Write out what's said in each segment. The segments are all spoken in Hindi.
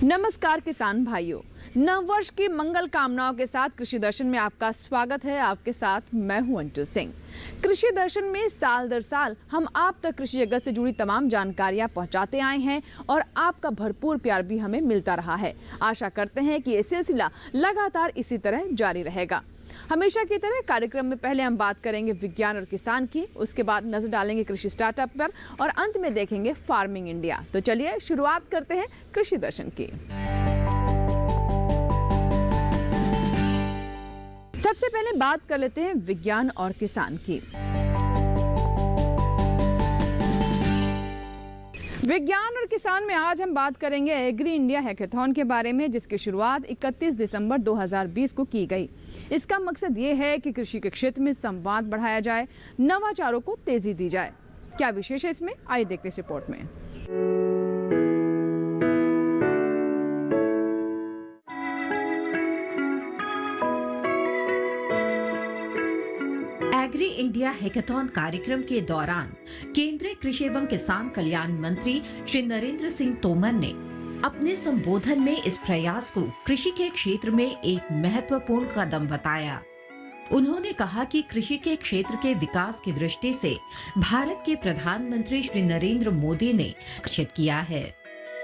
नमस्कार किसान भाइयों, नव वर्ष की मंगल कामनाओं के साथ कृषि दर्शन में आपका स्वागत है। आपके साथ मैं हूं अंटू सिंह। कृषि दर्शन में साल दर साल हम आप तक कृषि जगत से जुड़ी तमाम जानकारियां पहुंचाते आए हैं और आपका भरपूर प्यार भी हमें मिलता रहा है। आशा करते हैं कि ये सिलसिला लगातार इसी तरह जारी रहेगा। हमेशा की तरह कार्यक्रम में पहले हम बात करेंगे विज्ञान और किसान की, उसके बाद नजर डालेंगे कृषि स्टार्टअप पर और अंत में देखेंगे फार्मिंग इंडिया। तो चलिए शुरुआत करते हैं कृषि दर्शन की। सबसे पहले बात कर लेते हैं विज्ञान और किसान की। विज्ञान और किसान में आज हम बात करेंगे एग्री इंडिया हैकाथॉन के बारे में, जिसकी शुरुआत 31 दिसंबर 2020 को की गई। इसका मकसद ये है कि कृषि के क्षेत्र में संवाद बढ़ाया जाए, नवाचारों को तेजी दी जाए। क्या विशेष है इसमें, आइए देखते हैं इस रिपोर्ट में। एग्री इंडिया हैकाथॉन कार्यक्रम के दौरान केंद्रीय कृषि एवं किसान कल्याण मंत्री श्री नरेंद्र सिंह तोमर ने अपने संबोधन में इस प्रयास को कृषि के क्षेत्र में एक महत्वपूर्ण कदम बताया। उन्होंने कहा कि कृषि के क्षेत्र के विकास की दृष्टि से भारत के प्रधानमंत्री श्री नरेंद्र मोदी ने लक्षित किया है।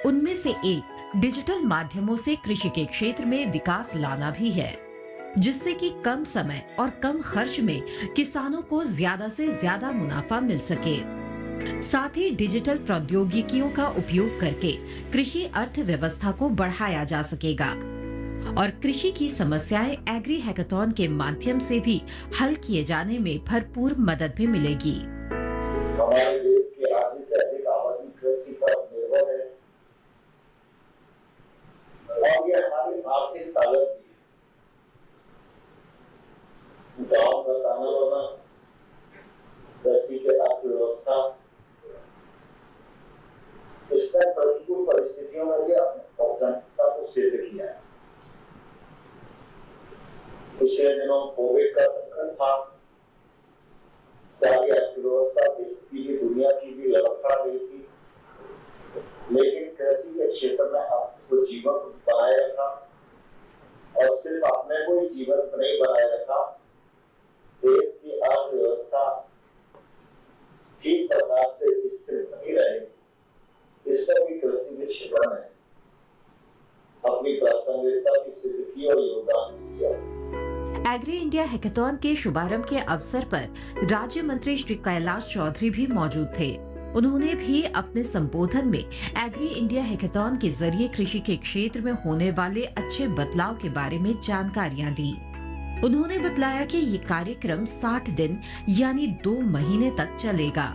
उनमें से एक डिजिटल माध्यमों से कृषि के क्षेत्र में विकास लाना भी है, जिससे कि कम समय और कम खर्च में किसानों को ज्यादा से ज्यादा मुनाफा मिल सके। साथ ही डिजिटल प्रौद्योगिकियों का उपयोग करके कृषि अर्थव्यवस्था को बढ़ाया जा सकेगा और कृषि की समस्याएं एग्री हैकाथॉन के माध्यम से भी हल किए जाने में भरपूर मदद भी मिलेगी। हमारे देश की आधी से अधिक आबादी कृषि पर निर्भर है और ये हमारी आर्थिक ताकत भी है। गांव का ताना बाना, कृषि के अर्थव्यवस्था, इसने प्रतिकूल परिस्थितियों में भी अपनी क्षमता को सिद्ध किया है। पिछले दिनों कोविड का संकट था, सारी अर्थव्यवस्था देश की भी दुनिया की भी लड़खड़ा गई थी, लेकिन कृषि के क्षेत्र में अपने जीवन बनाए रखा और सिर्फ अपने को ही जीवन नहीं बनाए रखा, देश की अर्थव्यवस्था ठीक प्रकार से स्थिर नहीं रहे, इसका भी कृषि के क्षेत्र में अपनी प्रासंगिकता की सिद्ध की और योगदान दिया। एग्री इंडिया हैकाथॉन के शुभारंभ के अवसर पर राज्य मंत्री श्री कैलाश चौधरी भी मौजूद थे। उन्होंने भी अपने संबोधन में एग्री इंडिया हैकाथॉन के जरिए कृषि के क्षेत्र में होने वाले अच्छे बदलाव के बारे में जानकारियां दी। उन्होंने बतलाया कि ये कार्यक्रम 60 दिन यानी 2 महीने तक चलेगा।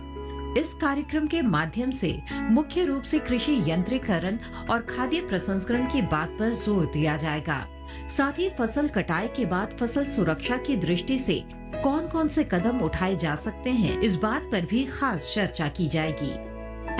इस कार्यक्रम के माध्यम से मुख्य रूप से कृषि यंत्रीकरण और खाद्य प्रसंस्करण की बात पर जोर दिया जाएगा। साथ ही फसल कटाई के बाद फसल सुरक्षा की दृष्टि से कौन कौन से कदम उठाए जा सकते हैं, इस बात पर भी खास चर्चा की जाएगी।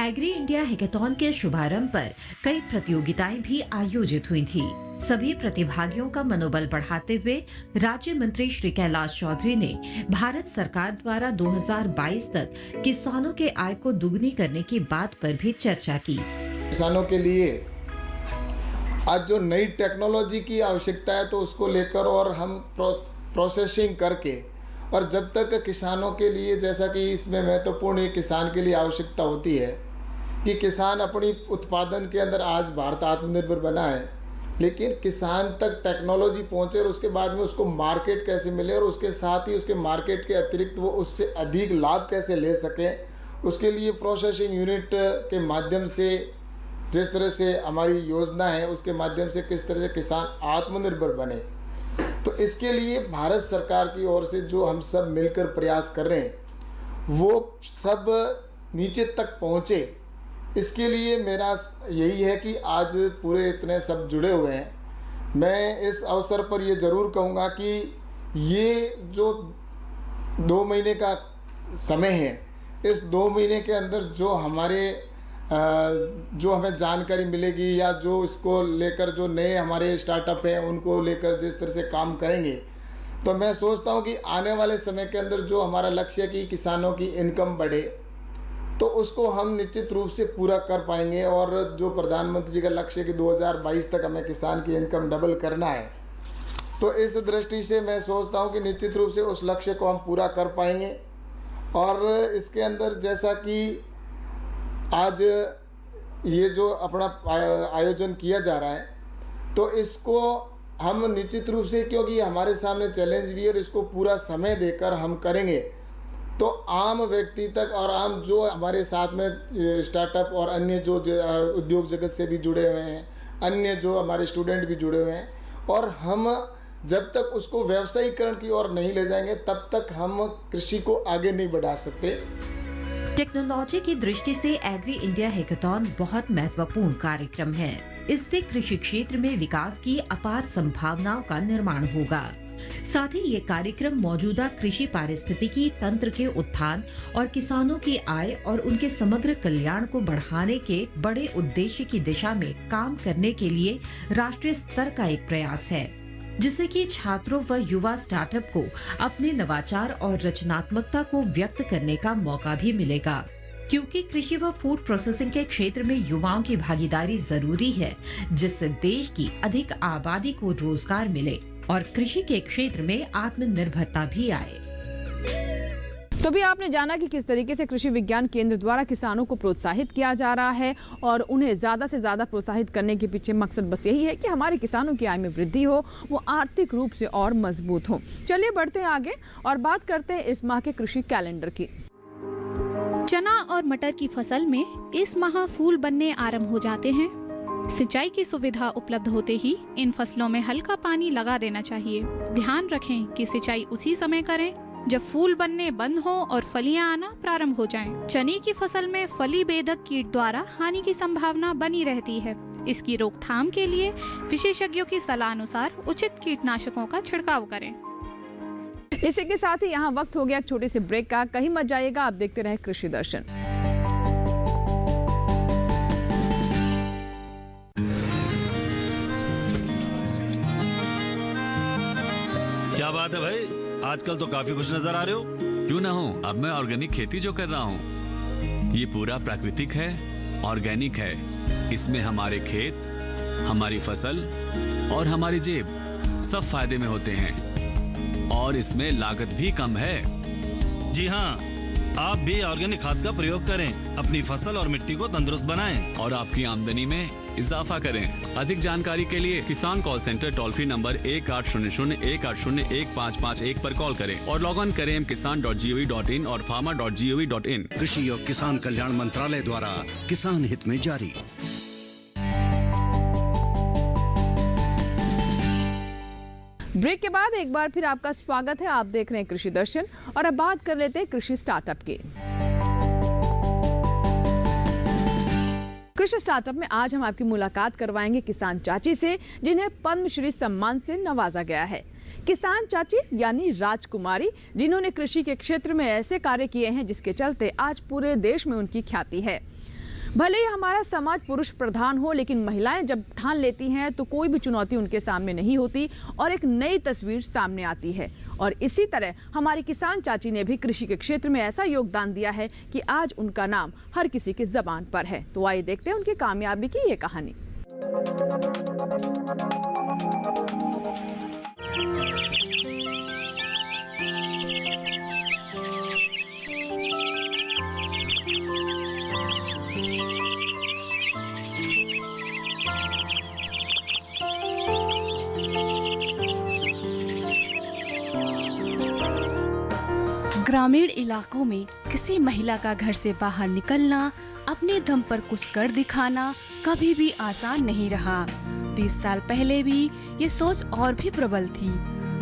एग्री इंडिया हैकाथॉन के शुभारंभ पर कई प्रतियोगिताएं भी आयोजित हुई थी। सभी प्रतिभागियों का मनोबल बढ़ाते हुए राज्य मंत्री श्री कैलाश चौधरी ने भारत सरकार द्वारा 2022 तक किसानों के आय को दुगनी करने की बात पर भी चर्चा की। किसानों के लिए आज जो नई टेक्नोलॉजी की आवश्यकता है, तो उसको लेकर और हम प्रोसेसिंग करके, और जब तक किसानों के लिए, जैसा कि इसमें महत्वपूर्ण ये किसान के लिए आवश्यकता होती है कि किसान अपनी उत्पादन के अंदर, आज भारत आत्मनिर्भर बना है, लेकिन किसान तक टेक्नोलॉजी पहुंचे और उसके बाद में उसको मार्केट कैसे मिले और उसके साथ ही उसके मार्केट के अतिरिक्त वो उससे अधिक लाभ कैसे ले सके, उसके लिए प्रोसेसिंग यूनिट के माध्यम से, जिस तरह से हमारी योजना है उसके माध्यम से किस तरह से किसान आत्मनिर्भर बने, तो इसके लिए भारत सरकार की ओर से जो हम सब मिलकर प्रयास कर रहे हैं, वो सब नीचे तक पहुँचे। इसके लिए मेरा यही है कि आज पूरे इतने सब जुड़े हुए हैं। मैं इस अवसर पर ये ज़रूर कहूँगा कि ये जो 2 महीने का समय है, इस 2 महीने के अंदर जो हमें जानकारी मिलेगी या जो इसको लेकर जो नए हमारे स्टार्टअप हैं उनको लेकर जिस तरह से काम करेंगे, तो मैं सोचता हूँ कि आने वाले समय के अंदर जो हमारा लक्ष्य है कि किसानों की इनकम बढ़े, तो उसको हम निश्चित रूप से पूरा कर पाएंगे। और जो प्रधानमंत्री जी का लक्ष्य है कि 2022 तक हमें किसान की इनकम डबल करना है, तो इस दृष्टि से मैं सोचता हूं कि निश्चित रूप से उस लक्ष्य को हम पूरा कर पाएंगे। और इसके अंदर जैसा कि आज ये जो अपना आयोजन किया जा रहा है, तो इसको हम निश्चित रूप से, क्योंकि हमारे सामने चैलेंज भी है और इसको पूरा समय देकर हम करेंगे, तो आम व्यक्ति तक और आम जो हमारे साथ में स्टार्टअप और अन्य जो उद्योग जगत से भी जुड़े हुए हैं, अन्य जो हमारे स्टूडेंट भी जुड़े हुए हैं, और हम जब तक उसको व्यवसायीकरण की ओर नहीं ले जाएंगे तब तक हम कृषि को आगे नहीं बढ़ा सकते। टेक्नोलॉजी की दृष्टि से एग्री इंडिया हैकाथॉन बहुत महत्वपूर्ण कार्यक्रम है। इससे कृषि क्षेत्र में विकास की अपार संभावनाओं का निर्माण होगा। साथ ही ये कार्यक्रम मौजूदा कृषि पारिस्थितिकी तंत्र के उत्थान और किसानों की आय और उनके समग्र कल्याण को बढ़ाने के बड़े उद्देश्य की दिशा में काम करने के लिए राष्ट्रीय स्तर का एक प्रयास है, जिससे कि छात्रों व युवा स्टार्टअप को अपने नवाचार और रचनात्मकता को व्यक्त करने का मौका भी मिलेगा। क्योंकि कृषि व फूड प्रोसेसिंग के क्षेत्र में युवाओं की भागीदारी जरूरी है, जिससे देश की अधिक आबादी को रोजगार मिले और कृषि के क्षेत्र में आत्मनिर्भरता भी आए। तो भी आपने जाना कि किस तरीके से कृषि विज्ञान केंद्र द्वारा किसानों को प्रोत्साहित किया जा रहा है और उन्हें ज़्यादा से ज़्यादा प्रोत्साहित करने के पीछे मकसद बस यही है कि हमारे किसानों की आय में वृद्धि हो, वो आर्थिक रूप से और मजबूत हो। चलिए बढ़ते हैं आगे और बात करते हैं इस माह के कृषि कैलेंडर की। चना और मटर की फसल में इस माह फूल बनने आरंभ हो जाते हैं। सिंचाई की सुविधा उपलब्ध होते ही इन फसलों में हल्का पानी लगा देना चाहिए। ध्यान रखें कि सिंचाई उसी समय करें जब फूल बनने बंद हो और फलियां आना प्रारंभ हो जाएं। चने की फसल में फली बेधक कीट द्वारा हानि की संभावना बनी रहती है। इसकी रोकथाम के लिए विशेषज्ञों की सलाह अनुसार उचित कीटनाशकों का छिड़काव करें। इसी के साथ ही यहाँ वक्त हो गया एक छोटे से ब्रेक का। कहीं मत जाइएगा, आप देखते रहे कृषि दर्शन। क्या बात है भाई, आजकल तो काफी खुश नजर आ रहे हो। क्यों ना हो, अब मैं ऑर्गेनिक खेती जो कर रहा हूँ ये पूरा प्राकृतिक है, ऑर्गेनिक है। इसमें हमारे खेत, हमारी फसल और हमारी जेब सब फायदे में होते हैं और इसमें लागत भी कम है। जी हाँ, आप भी ऑर्गेनिक खाद का प्रयोग करें, अपनी फसल और मिट्टी को तंदुरुस्त बनाएं और आपकी आमदनी में इजाफा करें। अधिक जानकारी के लिए किसान call centre toll free number 1800-180-1551 पर कॉल करें और लॉग ऑन करें kisan.gov.in और farmer.gov.in। कृषि और किसान कल्याण मंत्रालय द्वारा किसान हित में जारी। ब्रेक के बाद एक बार फिर आपका स्वागत है। आप देख रहे हैं कृषि दर्शन और अब बात कर लेते हैं कृषि स्टार्टअप की। कृषि स्टार्टअप में आज हम आपकी मुलाकात करवाएंगे किसान चाची से, जिन्हें पद्मश्री सम्मान से नवाजा गया है। किसान चाची यानी राजकुमारी, जिन्होंने कृषि के क्षेत्र में ऐसे कार्य किए हैं जिसके चलते आज पूरे देश में उनकी ख्याति है। भले ही हमारा समाज पुरुष प्रधान हो, लेकिन महिलाएं जब ठान लेती हैं तो कोई भी चुनौती उनके सामने नहीं होती और एक नई तस्वीर सामने आती है। और इसी तरह हमारी किसान चाची ने भी कृषि के क्षेत्र में ऐसा योगदान दिया है कि आज उनका नाम हर किसी की जबान पर है। तो आइए देखते हैं उनकी कामयाबी की ये कहानी। ग्रामीण इलाकों में किसी महिला का घर से बाहर निकलना, अपने दम पर कुछ कर दिखाना कभी भी आसान नहीं रहा। 20 साल पहले भी ये सोच और भी प्रबल थी।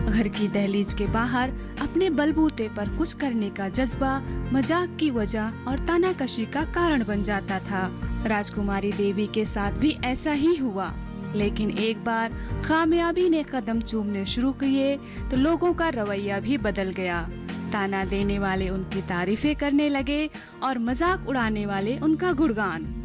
घर की दहलीज के बाहर अपने बलबूते पर कुछ करने का जज्बा मजाक की वजह और तानाकशी का कारण बन जाता था। राजकुमारी देवी के साथ भी ऐसा ही हुआ, लेकिन एक बार कामयाबी ने कदम चूमने शुरू किए तो लोगों का रवैया भी बदल गया। ताना देने वाले उनकी तारीफें करने लगे और मजाक उड़ाने वाले उनका गुणगान।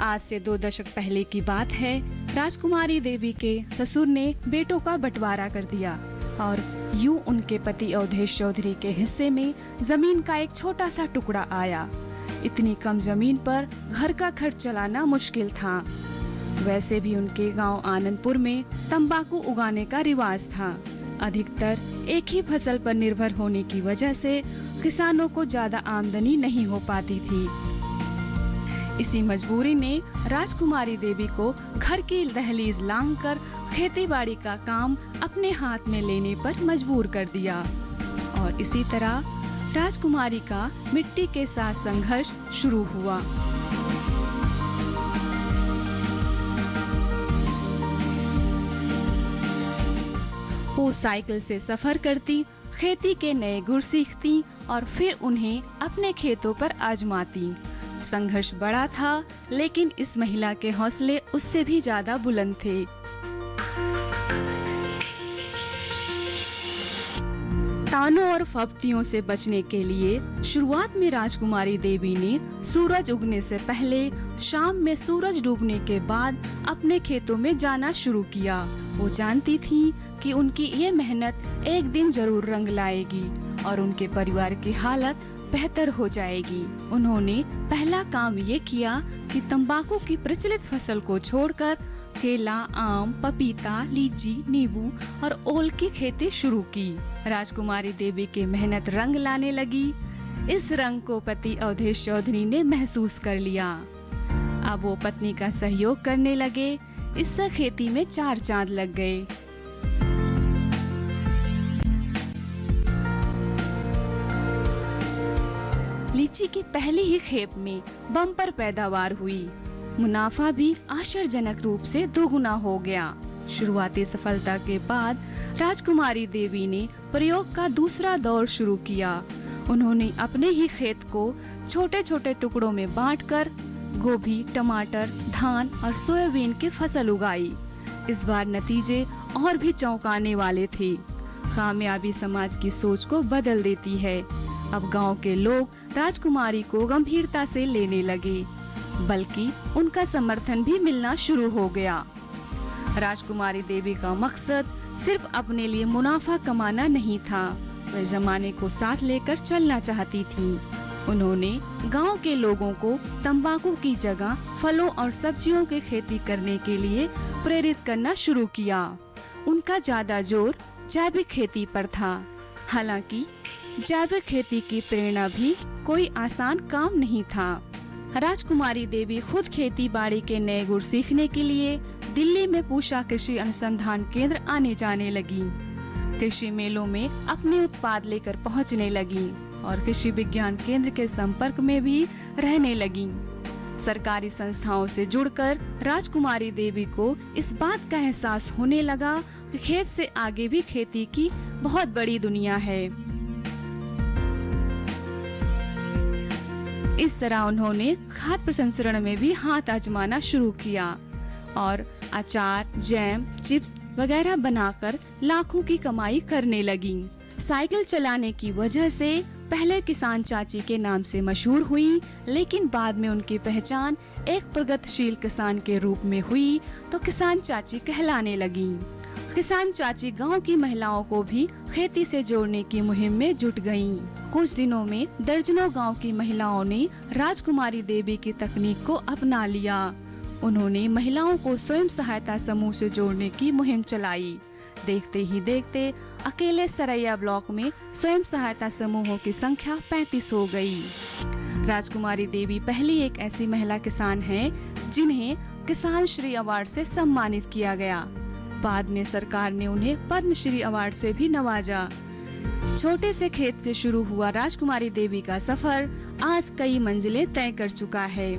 आज से 2 दशक पहले की बात है। राजकुमारी देवी के ससुर ने बेटों का बंटवारा कर दिया और यूं उनके पति अवधेश चौधरी के हिस्से में जमीन का एक छोटा सा टुकड़ा आया। इतनी कम जमीन पर घर का खर्च चलाना मुश्किल था। वैसे भी उनके गांव आनंदपुर में तंबाकू उगाने का रिवाज था। अधिकतर एक ही फसल पर निर्भर होने की वजह से किसानों को ज्यादा आमदनी नहीं हो पाती थी। इसी मजबूरी ने राजकुमारी देवी को घर की दहलीज लांघकर खेतीबाड़ी का काम अपने हाथ में लेने पर मजबूर कर दिया और इसी तरह राजकुमारी का मिट्टी के साथ संघर्ष शुरू हुआ। वो साइकिल से सफर करती, खेती के नए गुर सीखती और फिर उन्हें अपने खेतों पर आजमाती। संघर्ष बड़ा था, लेकिन इस महिला के हौसले उससे भी ज्यादा बुलंद थे। तानों और फब्तियों से बचने के लिए शुरुआत में राजकुमारी देवी ने सूरज उगने से पहले शाम में सूरज डूबने के बाद अपने खेतों में जाना शुरू किया। वो जानती थी कि उनकी ये मेहनत एक दिन जरूर रंग लाएगी और उनके परिवार की हालत बेहतर हो जाएगी। उन्होंने पहला काम ये किया कि तंबाकू की प्रचलित फसल को छोड़कर केला, आम, पपीता, लीची, नींबू और ओल की खेती शुरू की। राजकुमारी देवी की मेहनत रंग लाने लगी। इस रंग को पति अवधेश चौधरी ने महसूस कर लिया। अब वो पत्नी का सहयोग करने लगे। इससे खेती में 4 चांद लग गए। लीची की पहली ही खेप में बम्पर पैदावार हुई। मुनाफा भी आश्चर्यजनक रूप से दोगुना हो गया। शुरुआती सफलता के बाद राजकुमारी देवी ने प्रयोग का दूसरा दौर शुरू किया। उन्होंने अपने ही खेत को छोटे छोटे टुकड़ों में बांटकर गोभी, टमाटर, धान और सोयाबीन की फसल उगाई। इस बार नतीजे और भी चौंकाने वाले थे। कामयाबी समाज की सोच को बदल देती है। अब गांव के लोग राजकुमारी को गंभीरता से लेने लगे, बल्कि उनका समर्थन भी मिलना शुरू हो गया। राजकुमारी देवी का मकसद सिर्फ अपने लिए मुनाफा कमाना नहीं था, वह जमाने को साथ लेकर चलना चाहती थी। उन्होंने गांव के लोगों को तंबाकू की जगह फलों और सब्जियों की खेती करने के लिए प्रेरित करना शुरू किया। उनका ज्यादा जोर जैविक खेती पर था। हालांकि जैविक खेती की प्रेरणा भी कोई आसान काम नहीं था। राजकुमारी देवी खुद खेती बाड़ी के नए गुर सीखने के लिए दिल्ली में पूषा कृषि अनुसंधान केंद्र आने जाने लगी। कृषि मेलों में अपने उत्पाद लेकर पहुंचने लगी और कृषि विज्ञान केंद्र के संपर्क में भी रहने लगी। सरकारी संस्थाओं से जुड़कर राजकुमारी देवी को इस बात का एहसास होने लगा कि खेत से आगे भी खेती की बहुत बड़ी दुनिया है। इस तरह उन्होंने खाद्य प्रसंस्करण में भी हाथ आजमाना शुरू किया और अचार, जैम, चिप्स वगैरह बनाकर लाखों की कमाई करने लगी। साइकिल चलाने की वजह से पहले किसान चाची के नाम से मशहूर हुई, लेकिन बाद में उनकी पहचान एक प्रगतिशील किसान के रूप में हुई तो किसान चाची कहलाने लगी। किसान चाची गांव की महिलाओं को भी खेती से जोड़ने की मुहिम में जुट गईं। कुछ दिनों में दर्जनों गांव की महिलाओं ने राजकुमारी देवी की तकनीक को अपना लिया। उन्होंने महिलाओं को स्वयं सहायता समूह से जोड़ने की मुहिम चलाई। देखते ही देखते अकेले सरैया ब्लॉक में स्वयं सहायता समूहों की संख्या 35 हो गई। राजकुमारी देवी पहली एक ऐसी महिला किसान हैं जिन्हें किसान श्री अवार्ड से सम्मानित किया गया। बाद में सरकार ने उन्हें पद्मश्री अवार्ड से भी नवाजा। छोटे से खेत से शुरू हुआ राजकुमारी देवी का सफर आज कई मंजिलें तय कर चुका है।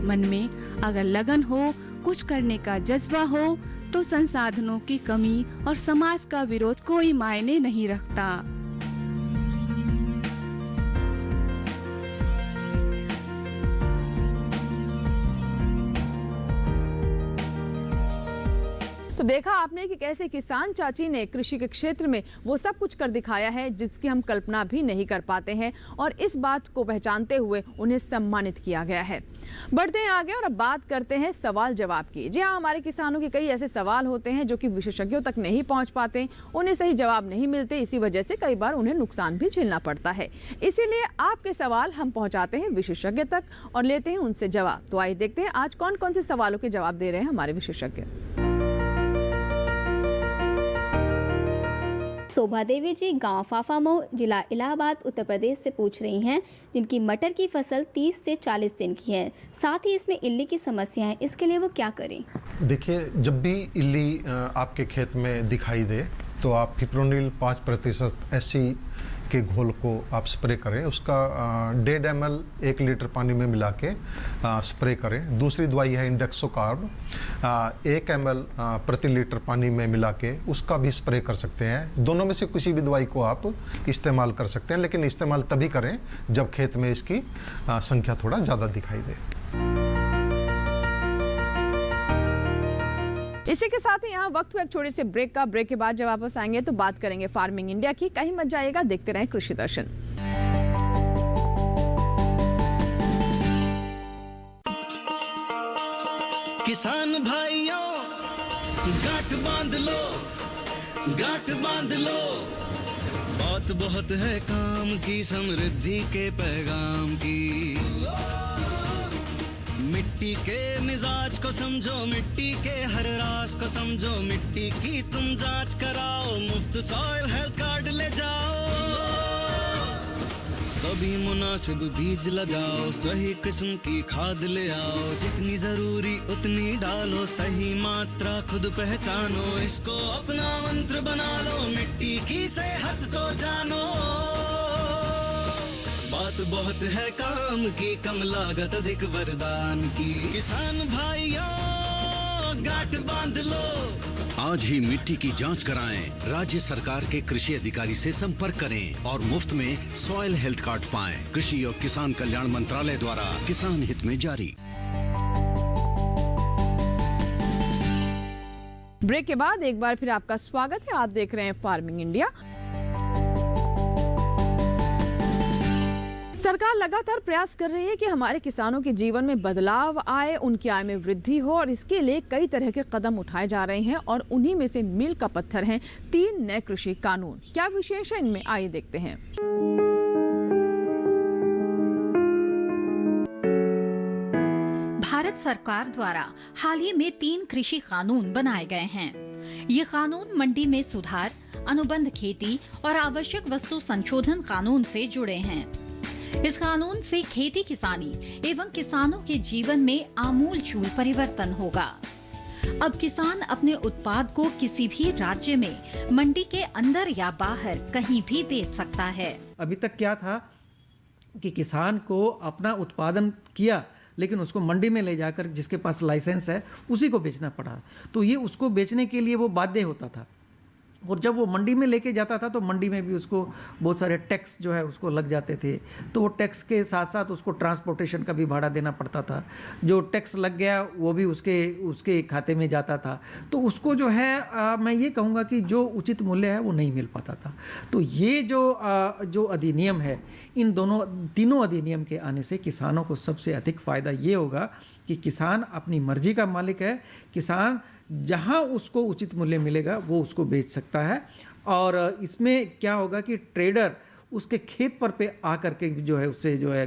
मन में अगर लगन हो, कुछ करने का जज्बा हो, तो संसाधनों की कमी और समाज का विरोध कोई मायने नहीं रखता। तो देखा आपने कि कैसे किसान चाची ने कृषि के क्षेत्र में वो सब कुछ कर दिखाया है जिसकी हम कल्पना भी नहीं कर पाते हैं, और इस बात को पहचानते हुए उन्हें सम्मानित किया गया है। बढ़ते हैं आगे और अब बात करते हैं सवाल जवाब की। जी हाँ, हमारे किसानों के कई ऐसे सवाल होते हैं जो कि विशेषज्ञों तक नहीं पहुंच पाते, उन्हें सही जवाब नहीं मिलते, इसी वजह से कई बार उन्हें नुकसान भी झेलना पड़ता है। इसीलिए आपके सवाल हम पहुंचाते हैं विशेषज्ञ तक और लेते हैं उनसे जवाब। तो आइए देखते हैं आज कौन कौन से सवालों के जवाब दे रहे हैं हमारे विशेषज्ञ। शोभा देवी जी गांव फाफामऊ, जिला इलाहाबाद, उत्तर प्रदेश से पूछ रही हैं, जिनकी मटर की फसल 30 से 40 दिन की है, साथ ही इसमें इल्ली की समस्या है, इसके लिए वो क्या करें? देखिए, जब भी इल्ली आपके खेत में दिखाई दे तो आप फिप्रोनिल 5% SC के घोल को आप स्प्रे करें। उसका 1.5 ml 1 लीटर पानी में मिला के स्प्रे करें। दूसरी दवाई है इंडेक्सोकार्ब, 1 ml प्रति लीटर पानी में मिला के उसका भी स्प्रे कर सकते हैं। दोनों में से किसी भी दवाई को आप इस्तेमाल कर सकते हैं, लेकिन इस्तेमाल तभी करें जब खेत में इसकी संख्या थोड़ा ज़्यादा दिखाई दे। इसी के साथ ही यहाँ वक्त हुआ एक छोटे से ब्रेक का। ब्रेक के बाद जब वापस आएंगे तो बात करेंगे फार्मिंग इंडिया की। कहीं मत जाइएगा, देखते रहें कृषि दर्शन। किसान भाइयों, गांठ बांध लो, गांठ बांध लो, बात बहुत है काम की, समृद्धि के पैगाम की। मिट्टी के मिजाज को समझो, मिट्टी के हर राज को समझो, मिट्टी की तुम जांच कराओ, मुफ्त सॉइल हेल्थ कार्ड ले जाओ। कभी मुनासिब बीज लगाओ, सही किस्म की खाद ले आओ, जितनी जरूरी उतनी डालो, सही मात्रा खुद पहचानो, इसको अपना मंत्र बना लो, मिट्टी की सेहत को जानो। बात बहुत है काम की, कम लागत अधिक वरदान की। किसान भाइयों, गांठ बांध लो, आज ही मिट्टी की जांच कराएं। राज्य सरकार के कृषि अधिकारी से संपर्क करें और मुफ्त में सॉइल हेल्थ कार्ड पाएं। कृषि और किसान कल्याण मंत्रालय द्वारा किसान हित में जारी। ब्रेक के बाद एक बार फिर आपका स्वागत है। आप देख रहे हैं फार्मिंग इंडिया। सरकार लगातार प्रयास कर रही है कि हमारे किसानों के जीवन में बदलाव आए, उनकी आय में वृद्धि हो, और इसके लिए कई तरह के कदम उठाए जा रहे हैं और उन्हीं में से मील का पत्थर हैं 3 नए कृषि कानून। क्या विशेष है इनमें, आइए देखते हैं। भारत सरकार द्वारा हाल ही में 3 कृषि कानून बनाए गए हैं। ये कानून मंडी में सुधार, अनुबंध खेती और आवश्यक वस्तु संशोधन कानून से जुड़े हैं। इस कानून से खेती किसानी एवं किसानों के जीवन में आमूलचूल परिवर्तन होगा। अब किसान अपने उत्पाद को किसी भी राज्य में मंडी के अंदर या बाहर कहीं भी बेच सकता है। अभी तक क्या था कि किसान को अपना उत्पादन किया लेकिन उसको मंडी में ले जाकर जिसके पास लाइसेंस है उसी को बेचना पड़ा, तो ये उसको बेचने के लिए वो बाध्य होता था। और जब वो मंडी में लेके जाता था तो मंडी में भी उसको बहुत सारे टैक्स जो है उसको लग जाते थे, तो वो टैक्स के साथ साथ उसको ट्रांसपोर्टेशन का भी भाड़ा देना पड़ता था। जो टैक्स लग गया वो भी उसके खाते में जाता था, तो उसको जो है मैं ये कहूँगा कि जो उचित मूल्य है वो नहीं मिल पाता था। तो ये जो अधिनियम है, इन तीनों अधिनियम के आने से किसानों को सबसे अधिक फ़ायदा ये होगा कि किसान अपनी मर्जी का मालिक है। किसान जहां उसको उचित मूल्य मिलेगा वो उसको बेच सकता है, और इसमें क्या होगा कि ट्रेडर उसके खेत पर पे आकर के जो है उससे जो है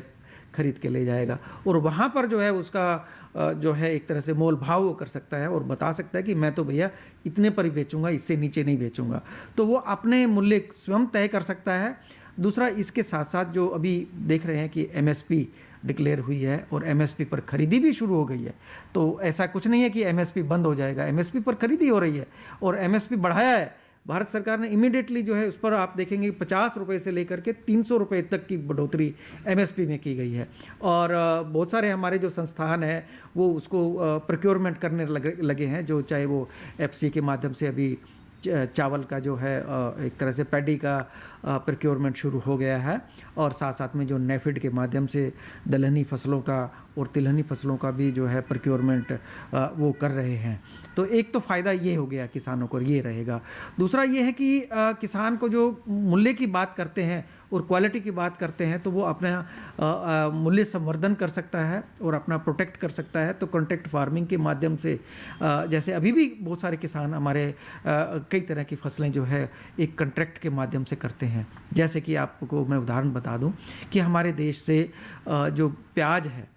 खरीद के ले जाएगा, और वहाँ पर जो है उसका जो है एक तरह से मोल भाव वो कर सकता है और बता सकता है कि मैं तो भैया इतने पर ही बेचूंगा, इससे नीचे नहीं बेचूंगा। तो वो अपने मूल्य स्वयं तय कर सकता है। दूसरा, इसके साथ साथ जो अभी देख रहे हैं कि MSP डिक्लेयर हुई है और MSP पर खरीदी भी शुरू हो गई है, तो ऐसा कुछ नहीं है कि MSP बंद हो जाएगा। MSP पर खरीदी हो रही है और MSP बढ़ाया है भारत सरकार ने। इमीडिएटली जो है उस पर आप देखेंगे 50 रुपये से लेकर के 300 रुपये तक की बढ़ोतरी MSP में की गई है। और बहुत सारे हमारे जो संस्थान हैं वो उसको प्रोक्योरमेंट करने लगे हैं, जो चाहे वो FC के माध्यम से अभी चावल का जो है एक तरह से पैडी का प्रोक्योरमेंट शुरू हो गया है और साथ साथ में जो नेफिड के माध्यम से दलहनी फसलों का और तिलहनी फसलों का भी जो है प्रोक्योरमेंट वो कर रहे हैं। तो एक तो फ़ायदा ये हो गया किसानों को, ये रहेगा। दूसरा ये है कि किसान को जो मूल्य की बात करते हैं और क्वालिटी की बात करते हैं तो वो अपना मूल्य संवर्धन कर सकता है और अपना प्रोटेक्ट कर सकता है। तो कॉन्ट्रैक्ट फार्मिंग के माध्यम से जैसे अभी भी बहुत सारे किसान हमारे कई तरह की फसलें जो है एक कॉन्ट्रैक्ट के माध्यम से करते हैं। जैसे कि आपको मैं उदाहरण बता दूं कि हमारे देश से जो प्याज है,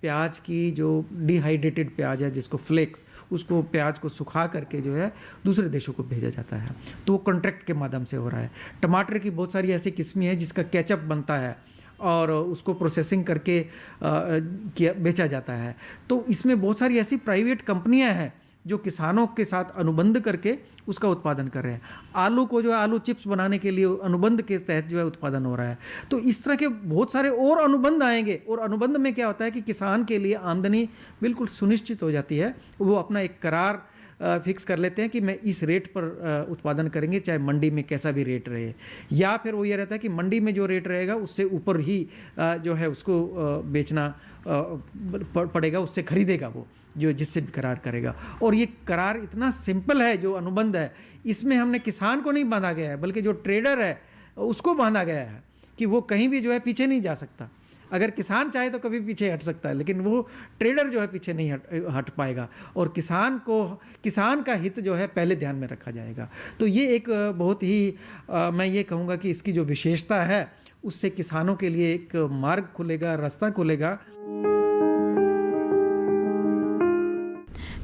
प्याज की जो डिहाइड्रेटेड प्याज है जिसको फ्लेक्स, उसको प्याज को सुखा करके जो है दूसरे देशों को भेजा जाता है, तो वो कॉन्ट्रैक्ट के माध्यम से हो रहा है। टमाटर की बहुत सारी ऐसी किस्में हैं जिसका केचप बनता है और उसको प्रोसेसिंग करके बेचा जाता है। तो इसमें बहुत सारी ऐसी प्राइवेट कंपनियां हैं जो किसानों के साथ अनुबंध करके उसका उत्पादन कर रहे हैं। आलू को जो है आलू चिप्स बनाने के लिए अनुबंध के तहत जो है उत्पादन हो रहा है। तो इस तरह के बहुत सारे और अनुबंध आएंगे और अनुबंध में क्या होता है कि किसान के लिए आमदनी बिल्कुल सुनिश्चित हो जाती है। वो अपना एक करार फिक्स कर लेते हैं कि मैं इस रेट पर उत्पादन करेंगे चाहे मंडी में कैसा भी रेट रहे, या फिर वो ये रहता है कि मंडी में जो रेट रहेगा उससे ऊपर ही जो है उसको बेचना पड़ेगा, उससे खरीदेगा वो जो जिससे भी करार करेगा। और ये करार इतना सिंपल है, जो अनुबंध है इसमें हमने किसान को नहीं बांधा गया है बल्कि जो ट्रेडर है उसको बांधा गया है कि वो कहीं भी जो है पीछे नहीं जा सकता। अगर किसान चाहे तो कभी पीछे हट सकता है, लेकिन वो ट्रेडर जो है पीछे नहीं हट पाएगा और किसान का हित जो है पहले ध्यान में रखा जाएगा। तो ये एक बहुत ही मैं ये कहूँगा कि इसकी जो विशेषता है उससे किसानों के लिए एक मार्ग खुलेगा, रास्ता खुलेगा।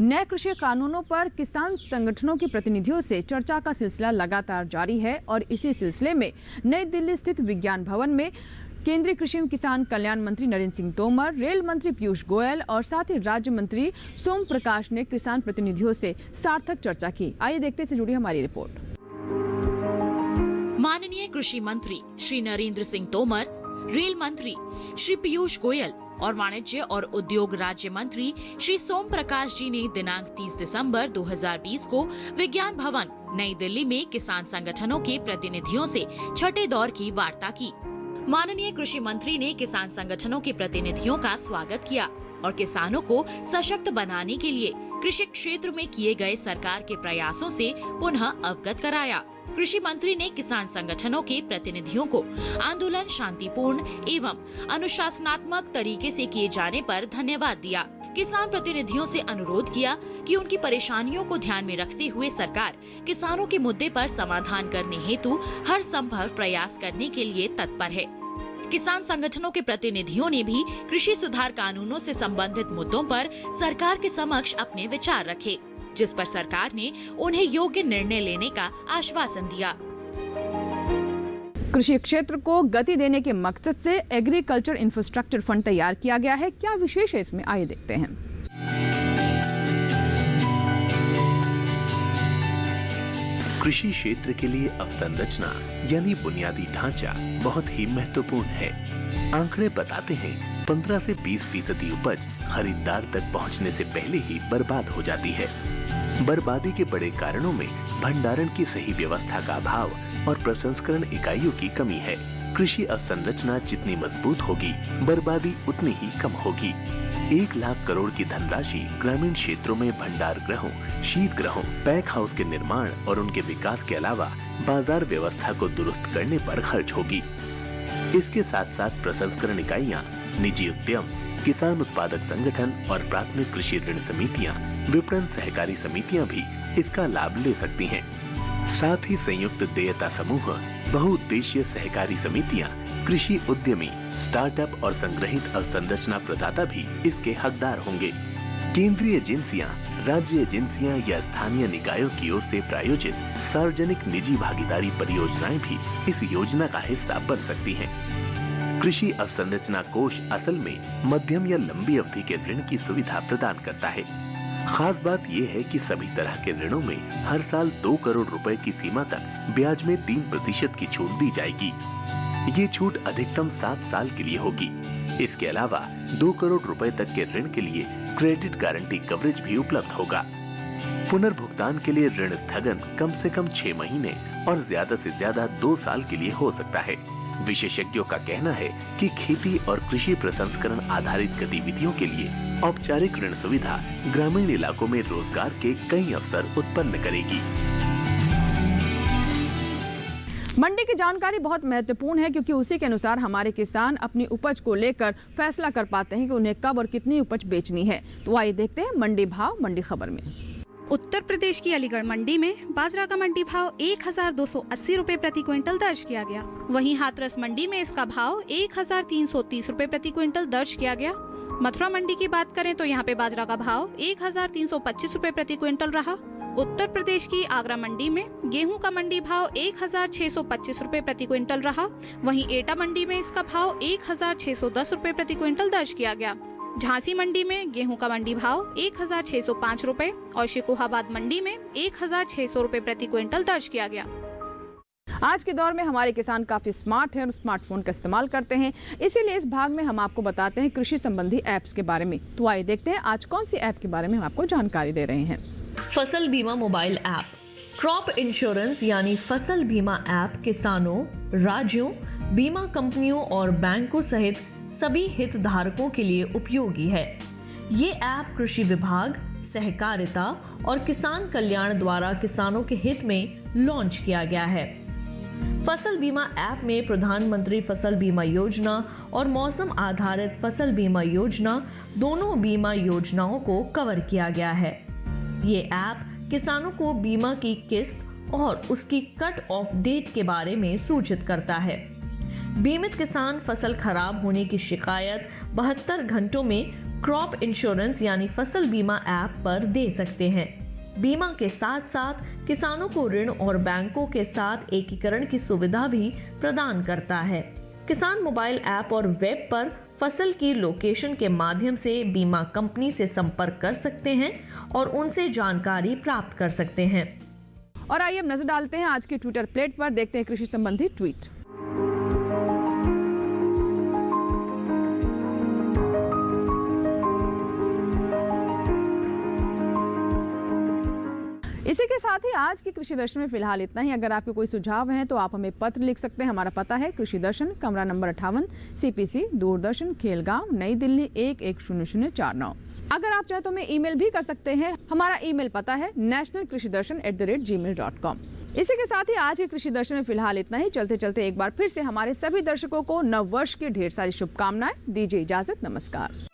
नए कृषि कानूनों पर किसान संगठनों के प्रतिनिधियों से चर्चा का सिलसिला लगातार जारी है और इसी सिलसिले में नई दिल्ली स्थित विज्ञान भवन में केंद्रीय कृषि एवं किसान कल्याण मंत्री नरेंद्र सिंह तोमर, रेल मंत्री पीयूष गोयल और साथ ही राज्य मंत्री सोम प्रकाश ने किसान प्रतिनिधियों से सार्थक चर्चा की। आइए देखते से जुड़ी हमारी रिपोर्ट। माननीय कृषि मंत्री श्री नरेंद्र सिंह तोमर, रेल मंत्री श्री पीयूष गोयल और वाणिज्य और उद्योग राज्य मंत्री श्री सोम प्रकाश जी ने दिनांक 30 दिसंबर 2020 को विज्ञान भवन नई दिल्ली में किसान संगठनों के प्रतिनिधियों से छठे दौर की वार्ता की। माननीय कृषि मंत्री ने किसान संगठनों के प्रतिनिधियों का स्वागत किया और किसानों को सशक्त बनाने के लिए कृषि क्षेत्र में किए गए सरकार के प्रयासों से पुनः अवगत कराया। कृषि मंत्री ने किसान संगठनों के प्रतिनिधियों को आंदोलन शांतिपूर्ण एवं अनुशासनात्मक तरीके से किए जाने पर धन्यवाद दिया। किसान प्रतिनिधियों से अनुरोध किया कि उनकी परेशानियों को ध्यान में रखते हुए सरकार किसानों के मुद्दे पर समाधान करने हेतु हर संभव प्रयास करने के लिए तत्पर है। किसान संगठनों के प्रतिनिधियों ने भी कृषि सुधार कानूनों से संबंधित मुद्दों पर सरकार के समक्ष अपने विचार रखे, जिस पर सरकार ने उन्हें योग्य निर्णय लेने का आश्वासन दिया। कृषि क्षेत्र को गति देने के मकसद से एग्रीकल्चर इंफ्रास्ट्रक्चर फंड तैयार किया गया है। क्या विशेष है इसमें, आइए देखते हैं। कृषि क्षेत्र के लिए अवसंरचना यानी बुनियादी ढांचा बहुत ही महत्वपूर्ण है। आंकड़े बताते हैं 15 से 20% उपज खरीदार तक पहुंचने से पहले ही बर्बाद हो जाती है। बर्बादी के बड़े कारणों में भंडारण की सही व्यवस्था का अभाव और प्रसंस्करण इकाइयों की कमी है। कृषि अवसंरचना जितनी मजबूत होगी, बर्बादी उतनी ही कम होगी। 1 लाख करोड़ की धनराशि ग्रामीण क्षेत्रों में भंडार गृहों, शीत गृहों, पैक हाउस के निर्माण और उनके विकास के अलावा बाजार व्यवस्था को दुरुस्त करने पर खर्च होगी। इसके साथ साथ प्रसंस्करण इकाइयां, निजी उद्यम, किसान उत्पादक संगठन और प्राथमिक कृषि ऋण समितियां, विपणन सहकारी समितियां भी इसका लाभ ले सकती हैं। साथ ही संयुक्त देयता समूह, बहुउद्देशीय सहकारी समितियां, कृषि उद्यमी, स्टार्टअप और संग्रहित अवसंरचना प्रदाता भी इसके हकदार होंगे। केंद्रीय एजेंसियां, राज्य एजेंसियां या स्थानीय निकायों की ओर से प्रायोजित सार्वजनिक निजी भागीदारी परियोजनाएं भी इस योजना का हिस्सा बन सकती हैं। कृषि अवसंरचना कोष असल में मध्यम या लंबी अवधि के ऋण की सुविधा प्रदान करता है। खास बात यह है कि सभी तरह के ऋणों में हर साल 2 करोड़ रुपए की सीमा तक ब्याज में 3% की छूट दी जाएगी। ये छूट अधिकतम 7 साल के लिए होगी। इसके अलावा 2 करोड़ रुपए तक के ऋण के लिए क्रेडिट गारंटी कवरेज भी उपलब्ध होगा। पुनर्भुगतान के लिए ऋण स्थगन कम से कम 6 महीने और ज्यादा से ज्यादा 2 साल के लिए हो सकता है। विशेषज्ञों का कहना है कि खेती और कृषि प्रसंस्करण आधारित गतिविधियों के लिए औपचारिक ऋण सुविधा ग्रामीण इलाकों में रोजगार के कई अवसर उत्पन्न करेगी। मंडी की जानकारी बहुत महत्वपूर्ण है क्योंकि उसी के अनुसार हमारे किसान अपनी उपज को लेकर फैसला कर पाते हैं कि उन्हें कब और कितनी उपज बेचनी है। तो आइए देखते हैं मंडी भाव मंडी खबर में। उत्तर प्रदेश की अलीगढ़ मंडी में बाजरा का मंडी भाव 1280 रुपए प्रति क्विंटल दर्ज किया गया। वहीं हाथरस मंडी में इसका भाव 1330 रुपए प्रति क्विंटल दर्ज किया गया। मथुरा मंडी की बात करें तो यहाँ पे बाजरा का भाव 1325 रुपए प्रति क्विंटल रहा। उत्तर प्रदेश की आगरा मंडी में गेहूं का मंडी भाव 1625 रुपए प्रति क्विंटल रहा। वहीं एटा मंडी में इसका भाव 1610 रुपए प्रति क्विंटल दर्ज किया गया। झांसी मंडी में गेहूं का मंडी भाव 1605 रुपए और शिकोहाबाद मंडी में 1600 रुपए प्रति क्विंटल दर्ज किया गया। आज के दौर में हमारे किसान काफी स्मार्ट हैं और स्मार्टफोन का इस्तेमाल करते हैं, इसीलिए इस भाग में हम आपको बताते हैं कृषि संबंधी ऐप्स के बारे में। तो आइए देखते हैं आज कौन सी ऐप के बारे में हम आपको जानकारी दे रहे हैं। फसल बीमा मोबाइल ऐप क्रॉप इंश्योरेंस यानी फसल बीमा ऐप किसानों, राज्यों, बीमा कंपनियों और बैंकों सहित सभी हितधारकों के लिए उपयोगी है। ये ऐप कृषि विभाग, सहकारिता और किसान कल्याण द्वारा किसानों के हित में लॉन्च किया गया है। फसल बीमा ऐप में प्रधानमंत्री फसल बीमा योजना और मौसम आधारित फसल बीमा योजना दोनों बीमा योजनाओं को कवर किया गया है। ये ऐप किसानों को बीमा की किस्त और उसकी कट ऑफ डेट के बारे में सूचित करता है। बीमित किसान फसल खराब होने की शिकायत 72 घंटों में क्रॉप इंश्योरेंस यानी फसल बीमा ऐप पर दे सकते हैं। बीमा के साथ साथ किसानों को ऋण और बैंकों के साथ एकीकरण की सुविधा भी प्रदान करता है। किसान मोबाइल ऐप और वेब पर फसल की लोकेशन के माध्यम से बीमा कंपनी से संपर्क कर सकते हैं और उनसे जानकारी प्राप्त कर सकते हैं। और आइए अब नजर डालते हैं आज की ट्विटर प्लेट पर, देखते हैं कृषि संबंधी ट्वीट। इसी के साथ ही आज की कृषि दर्शन में फिलहाल इतना ही। अगर आपके कोई सुझाव हैं तो आप हमें पत्र लिख सकते हैं। हमारा पता है कृषि दर्शन, कमरा नंबर 58, CPC, दूरदर्शन, खेलगांव, नई दिल्ली 110049। अगर आप चाहे तो हमें ईमेल भी कर सकते हैं। हमारा ईमेल पता है nationalkrishidarshan@gmail.com। इसी के साथ ही आज के कृषि दर्शन में फिलहाल इतना ही। चलते चलते एक बार फिर से हमारे सभी दर्शकों को नव वर्ष की ढेर सारी शुभकामनाएं। दीजिए इजाजत, नमस्कार।